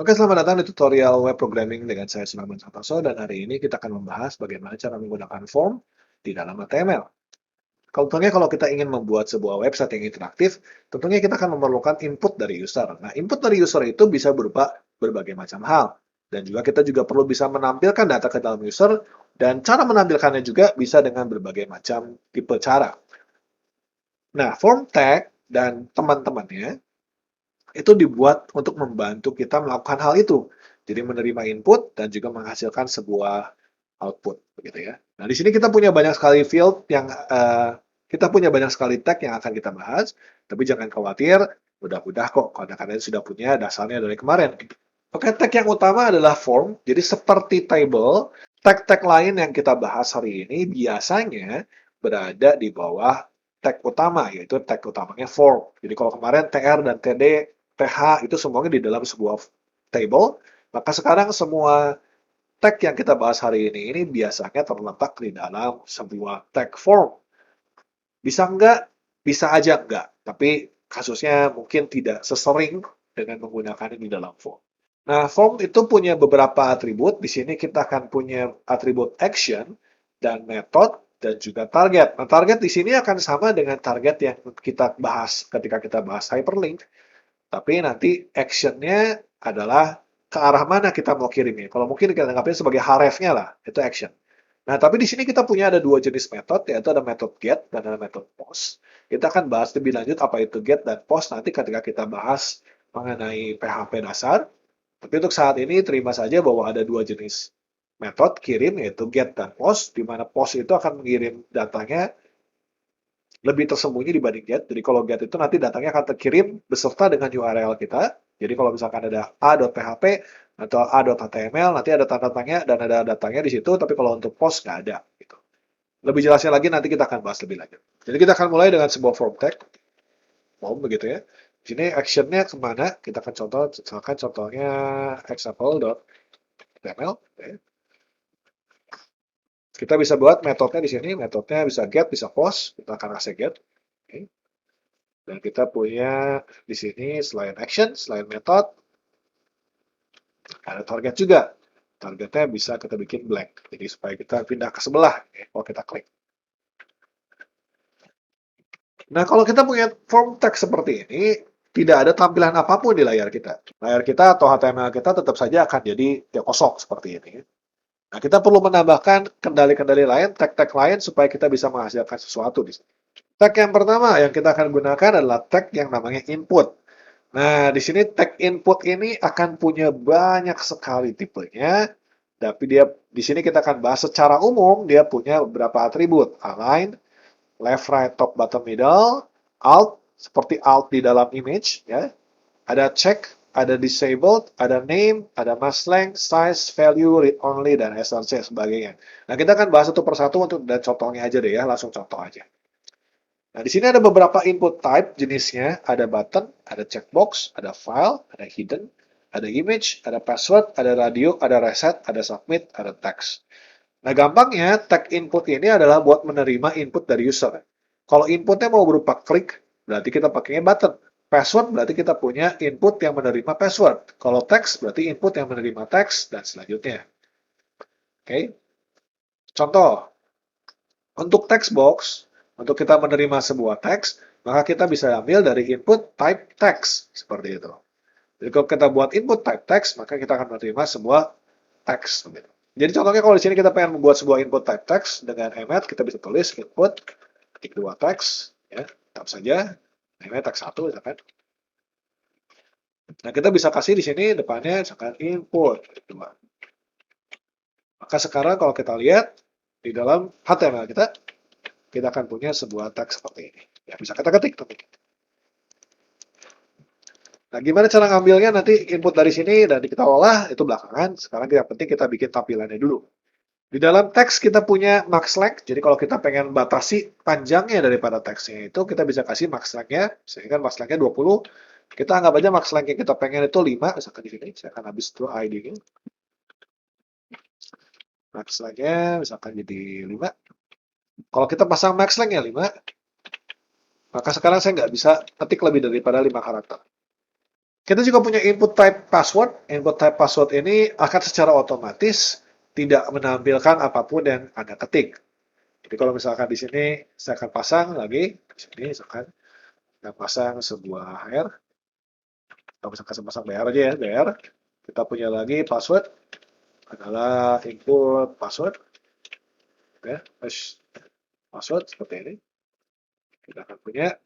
Oke, selamat datang di tutorial web programming dengan saya Sulaiman Santoso dan hari ini kita akan membahas bagaimana cara menggunakan form di dalam HTML. Tentunya kalau kita ingin membuat sebuah website yang interaktif, tentunya kita akan memerlukan input dari user. Nah, input dari user itu bisa berupa berbagai macam hal. Dan juga kita juga perlu bisa menampilkan data ke dalam user dan cara menampilkannya juga bisa dengan berbagai macam tipe cara. Nah, form tag dan teman-temannya itu dibuat untuk membantu kita melakukan hal itu. Jadi menerima input dan juga menghasilkan sebuah output, begitu ya. Nah, di sini kita punya banyak sekali field yang kita punya banyak sekali tag yang akan kita bahas, tapi jangan khawatir, mudah-mudah kok karena kalian sudah punya dasarnya dari kemarin. Oke, tag yang utama adalah form. Jadi seperti table, tag-tag lain yang kita bahas hari ini biasanya berada di bawah tag utama, yaitu tag utamanya form. Jadi kalau kemarin tr dan td, th itu semuanya di dalam sebuah table, maka sekarang semua tag yang kita bahas hari ini biasanya terletak di dalam sebuah tag form. Bisa enggak? Bisa aja enggak. Tapi kasusnya mungkin tidak sesering dengan menggunakannya di dalam form. Nah, form itu punya beberapa atribut. Di sini kita akan punya atribut action dan method dan juga target. Nah, target di sini akan sama dengan target yang kita bahas ketika kita bahas hyperlink. Tapi nanti action-nya adalah ke arah mana kita mau kirimnya. Kalau mungkin kita anggapnya sebagai href-nya lah, itu action. Nah, tapi di sini kita punya ada dua jenis metode, yaitu ada metode get dan ada metode post. Kita akan bahas lebih lanjut apa itu get dan post nanti ketika kita bahas mengenai PHP dasar. Tapi untuk saat ini terima saja bahwa ada dua jenis metode kirim, yaitu get dan post, di mana post itu akan mengirim datanya lebih tersembunyi dibanding get. Jadi kalau get itu nanti datanya akan terkirim beserta dengan URL kita. Jadi kalau misalkan ada a.php atau a.html, nanti ada tanda tanya dan ada datanya di situ. Tapi kalau untuk post nggak ada. Gitu. Lebih jelasnya lagi nanti kita akan bahas lebih lanjut. Jadi kita akan mulai dengan sebuah form tag, form begitu ya. Di sini actionnya kemana? Kita akan contoh, misalkan contohnya example.html. Okay. Kita bisa buat metodenya di sini. Metodenya bisa get, bisa post. Kita akan kasih get. Okay. Dan kita punya di sini selain action, selain method, ada target juga. Targetnya bisa kita bikin blank. Jadi supaya kita pindah ke sebelah ya, kalau kita klik. Nah, kalau kita punya form text seperti ini, tidak ada tampilan apapun di layar kita. Layar kita atau HTML kita tetap saja akan jadi ya, kosong seperti ini. Nah, kita perlu menambahkan kendali-kendali lain, tag-tag lain supaya kita bisa menghasilkan sesuatu di sini. Tag yang pertama yang kita akan gunakan adalah tag yang namanya input. Nah, di sini tag input ini akan punya banyak sekali tipenya, tapi dia di sini kita akan bahas secara umum dia punya beberapa atribut: align, left, right, top, bottom, middle, alt seperti alt di dalam image, ya. Ada check, ada disabled, ada name, ada mask length, size, value, read only, dan src sebagainya. Nah, kita akan bahas satu persatu untuk dan contohnya aja deh ya, langsung contoh aja. Nah, di sini ada beberapa input type jenisnya, ada button, ada checkbox, ada file, ada hidden, ada image, ada password, ada radio, ada reset, ada submit, ada text. Nah, gampangnya tag input ini adalah buat menerima input dari user. Kalau inputnya mau berupa klik, berarti kita pakainya button. Password berarti kita punya input yang menerima password. Kalau text berarti input yang menerima text dan selanjutnya. Oke. Contoh, untuk text box, untuk kita menerima sebuah teks, maka kita bisa ambil dari input type text, seperti itu. Jadi kalau kita buat input type text, maka kita akan menerima sebuah teks. Jadi contohnya kalau di sini kita pengen membuat sebuah input type text dengan emet, kita bisa tulis input, ketik dua teks, ya, tap saja, emet teks satu, misalkan. Nah, kita bisa kasih di sini depannya, misalkan input, dua. Maka sekarang kalau kita lihat, di dalam HTML kita akan punya sebuah teks seperti ini. Ya, bisa kita ketik tentunya. Nah, gimana cara ngambilnya nanti input dari sini dan kita olah itu belakangan. Sekarang yang penting kita bikin tampilannya dulu. Di dalam teks kita punya max length. Jadi kalau kita pengen batasi panjangnya daripada teksnya itu, kita bisa kasih max length-nya. Sehingga max length-nya 20. Kita anggap aja max length yang kita pengen itu 5. Misalkan di sini, saya akan habis itu ID-nya. Max length-nya misalkan jadi 5. Kalau kita pasang max length-nya 5, maka sekarang saya nggak bisa ketik lebih daripada 5 karakter. Kita juga punya input type password. Input type password ini akan secara otomatis tidak menampilkan apapun yang Anda ketik. Jadi kalau misalkan di sini saya akan pasang lagi, di sini misalkan kita pasang sebuah HR, kita misalkan saya pasang BR aja ya, BR. Kita punya lagi password adalah input password, ya, password seperti ini. Kita akan punya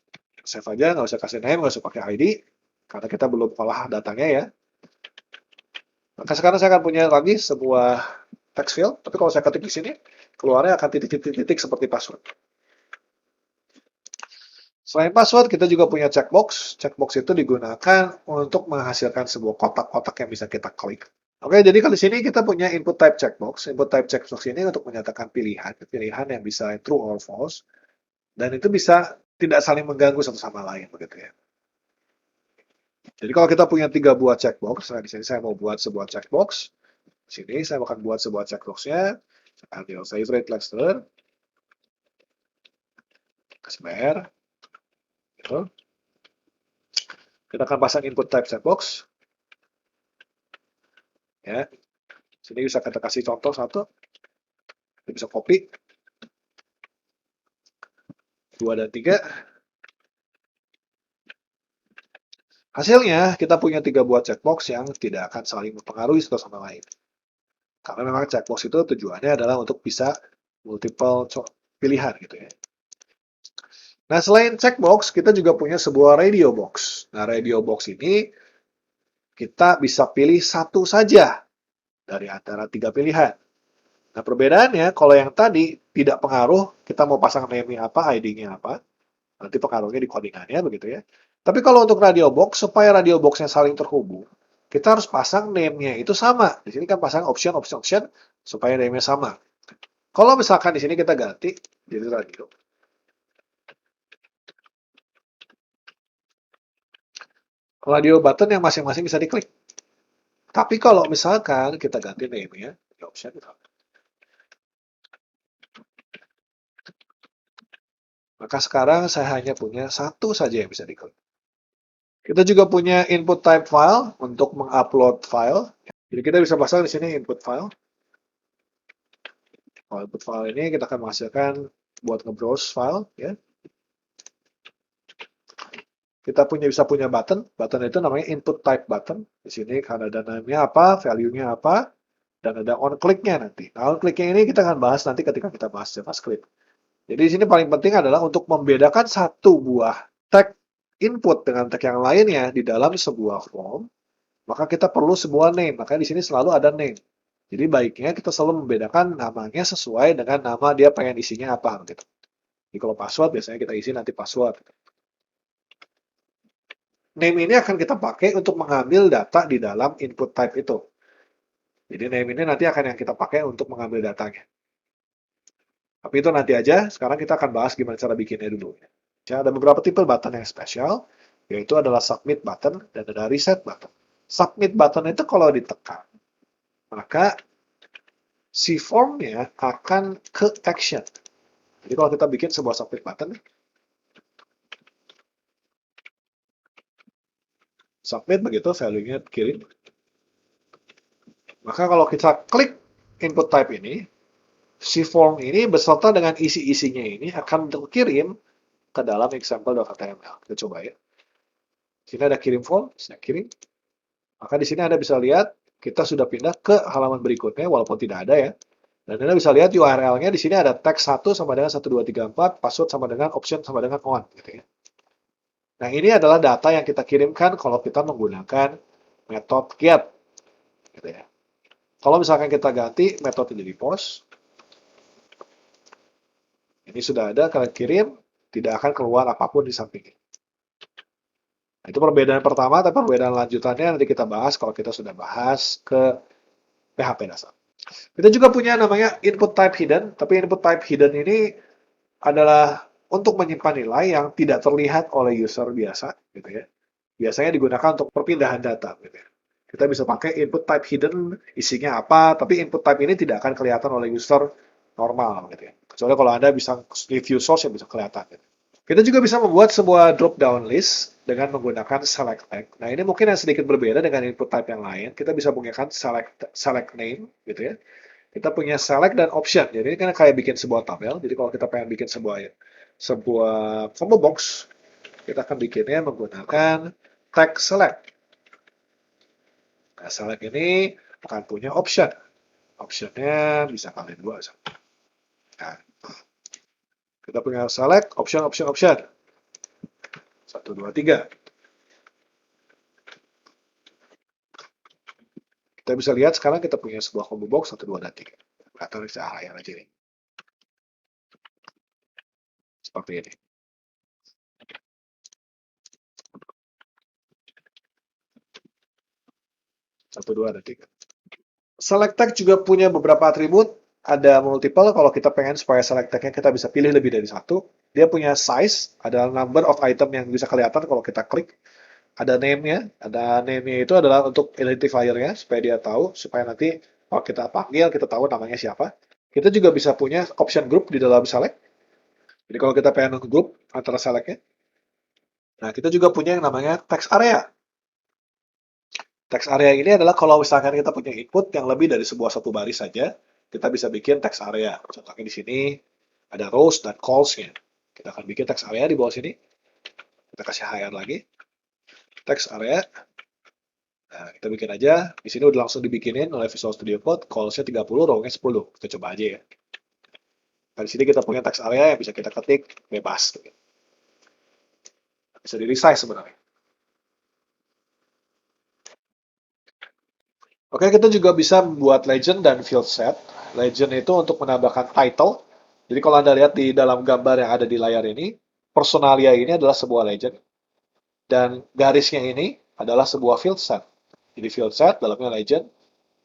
save aja, nggak usah kasih name, nggak usah pakai ID, karena kita belum olah datanya ya. Maka sekarang saya akan punya lagi sebuah text field, tapi kalau saya ketik di sini, keluarnya akan titik-titik seperti password. Selain password, kita juga punya checkbox. Checkbox itu digunakan untuk menghasilkan sebuah kotak-kotak yang bisa kita klik. Oke, jadi kalau di sini kita punya input type checkbox. Input type checkbox ini untuk menyatakan pilihan, pilihan yang bisa true or false, dan itu bisa tidak saling mengganggu satu sama lain, begitu ya. Jadi kalau kita punya 3 buah checkbox, nah di sini saya mau buat sebuah checkbox. Di sini saya akan buat sebuah checkbox-nya. Saya ambil favorite Lester, kasih BR, gitu. Kita akan pasang input type checkbox. Ya, sini bisa kita kasih contoh satu. Kita bisa copy. 2 dan 3. Hasilnya, kita punya 3 buah checkbox yang tidak akan saling mempengaruhi satu sama lain. Karena memang checkbox itu tujuannya adalah untuk bisa multiple pilihan gitu ya. Nah, selain checkbox, kita juga punya sebuah radio box. Nah, radio box ini kita bisa pilih satu saja dari antara 3 pilihan. Nah, perbedaannya, kalau yang tadi tidak pengaruh, kita mau pasang name-nya apa, ID-nya apa, nanti pengaruhnya di codingannya begitu ya. Tapi kalau untuk radio box, supaya radio box-nya saling terhubung, kita harus pasang name-nya itu sama. Di sini kan pasang option, option, option, supaya name-nya sama. Kalau misalkan di sini kita ganti, jadi radio. Radio button yang masing-masing bisa diklik. Tapi kalau misalkan kita ganti name-nya, di option, maka sekarang saya hanya punya satu saja yang bisa diklik. Kita juga punya input type file untuk mengupload file. Jadi kita bisa pasang di sini input file. Kalau input file ini kita akan menghasilkan buat nge-browse file ya. Kita bisa punya button. Button itu namanya input type button. Di sini karena ada namanya apa, value-nya apa, dan ada on click-nya nanti. Nah, on click-nya ini kita akan bahas nanti ketika kita bahas JavaScript. Jadi di sini paling penting adalah untuk membedakan satu buah tag input dengan tag yang lainnya di dalam sebuah form, maka kita perlu sebuah name. Makanya di sini selalu ada name. Jadi baiknya kita selalu membedakan namanya sesuai dengan nama dia pengen isinya apa gitu. Jadi kalau password biasanya kita isi nanti password. Name ini akan kita pakai untuk mengambil data di dalam input type itu. Jadi name ini nanti akan yang kita pakai untuk mengambil datanya. Tapi itu nanti aja, sekarang kita akan bahas gimana cara bikinnya dulu. Ya, ada beberapa tipe button yang spesial, yaitu adalah submit button dan ada reset button. Submit button itu kalau ditekan, maka si formnya akan ke action. Jadi kalau kita bikin sebuah submit button, submit begitu, value-nya kirim. Maka kalau kita klik input type ini, si form ini beserta dengan isi-isinya ini akan terkirim ke dalam example.html. Kita coba ya. Sini ada kirim form, saya kirim. Maka di sini Anda bisa lihat kita sudah pindah ke halaman berikutnya walaupun tidak ada ya. Dan Anda bisa lihat URL-nya di sini ada tag 1 sama dengan 1 2 3 4, password sama dengan option sama dengan on gitu ya. Nah, ini adalah data yang kita kirimkan kalau kita menggunakan metode get gitu ya. Kalau misalkan kita ganti metode jadi post, ini sudah ada, kalian kirim, tidak akan keluar apapun di sampingnya. Nah, itu perbedaan pertama, tapi perbedaan lanjutannya nanti kita bahas kalau kita sudah bahas ke PHP dasar. Kita juga punya namanya input type hidden, tapi input type hidden ini adalah untuk menyimpan nilai yang tidak terlihat oleh user biasa, gitu ya. Biasanya digunakan untuk perpindahan data, gitu ya. Kita bisa pakai input type hidden, isinya apa, tapi input type ini tidak akan kelihatan oleh user normal, gitu ya. Kecuali kalau Anda bisa review source yang bisa kelihatan. Gitu. Kita juga bisa membuat sebuah drop down list dengan menggunakan select tag. Nah, ini mungkin yang sedikit berbeda dengan input type yang lain. Kita bisa gunakan select name gitu ya. Kita punya select dan option. Jadi ini kan kayak bikin sebuah tabel. Jadi kalau kita pengen bikin sebuah combo box, kita akan bikinnya menggunakan tag select. Nah, select ini akan punya option. Optionnya bisa kali dua. Nah, kita punya select, option, option, option. 1, 2, 3. Kita bisa lihat sekarang kita punya sebuah combo box 1, 2, dan 3. Atau bisa yang aja nih. Seperti ini. Satu, dua, dan 3. Select tag juga punya beberapa atribut. Ada multiple, kalau kita pengen supaya select tag-nya kita bisa pilih lebih dari satu. Dia punya size, ada number of item yang bisa kelihatan kalau kita klik. Ada name-nya, itu adalah untuk identifier-nya, supaya dia tahu, supaya nanti kalau kita panggil, kita tahu namanya siapa. Kita juga bisa punya option group di dalam select. Jadi kalau kita pengen group antara select-nya. Nah, kita juga punya yang namanya text area. Text area ini adalah kalau misalkan kita punya input yang lebih dari satu baris saja, kita bisa bikin text area. Contohnya di sini ada rows dan calls-nya. Kita akan bikin text area di bawah sini. Kita kasih HR lagi. Text area. Nah, kita bikin aja. Di sini udah langsung dibikinin oleh Visual Studio Code. Calls-nya 30, row-nya 10. Kita coba aja ya. Nah, di sini kita punya text area yang bisa kita ketik bebas. Bisa di-resize sebenarnya. Oke, kita juga bisa membuat legend dan field set. Legend itu untuk menambahkan title. Jadi kalau Anda lihat di dalam gambar yang ada di layar ini, personalia ini adalah sebuah legend. Dan garisnya ini adalah sebuah field set. Jadi field set, dalamnya legend,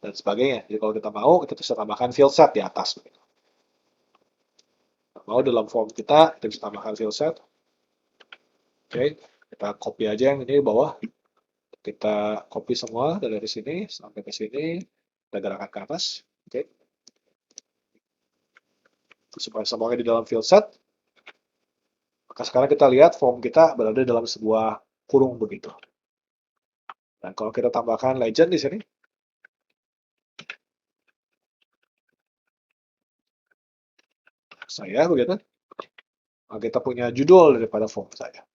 dan sebagainya. Jadi kalau kita mau, kita bisa tambahkan field set di atas. Mau dalam form kita bisa tambahkan field set. Oke, kita copy aja yang ini di bawah. Kita copy semua dari sini sampai ke sini. Kita gerakkan ke atas. Oke. Supaya semuanya di dalam field set. Maka sekarang kita lihat form kita berada dalam sebuah kurung begitu. Dan kalau kita tambahkan legend di sini, saya begitu, kita punya judul daripada form saya.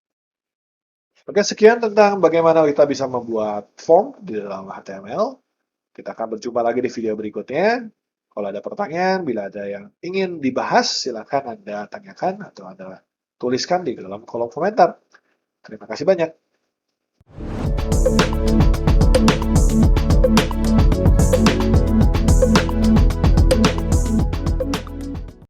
Oke, sekian tentang bagaimana kita bisa membuat form di dalam HTML. Kita akan berjumpa lagi di video berikutnya. Kalau ada pertanyaan, bila ada yang ingin dibahas, silakan Anda tanyakan atau Anda tuliskan di dalam kolom komentar. Terima kasih banyak.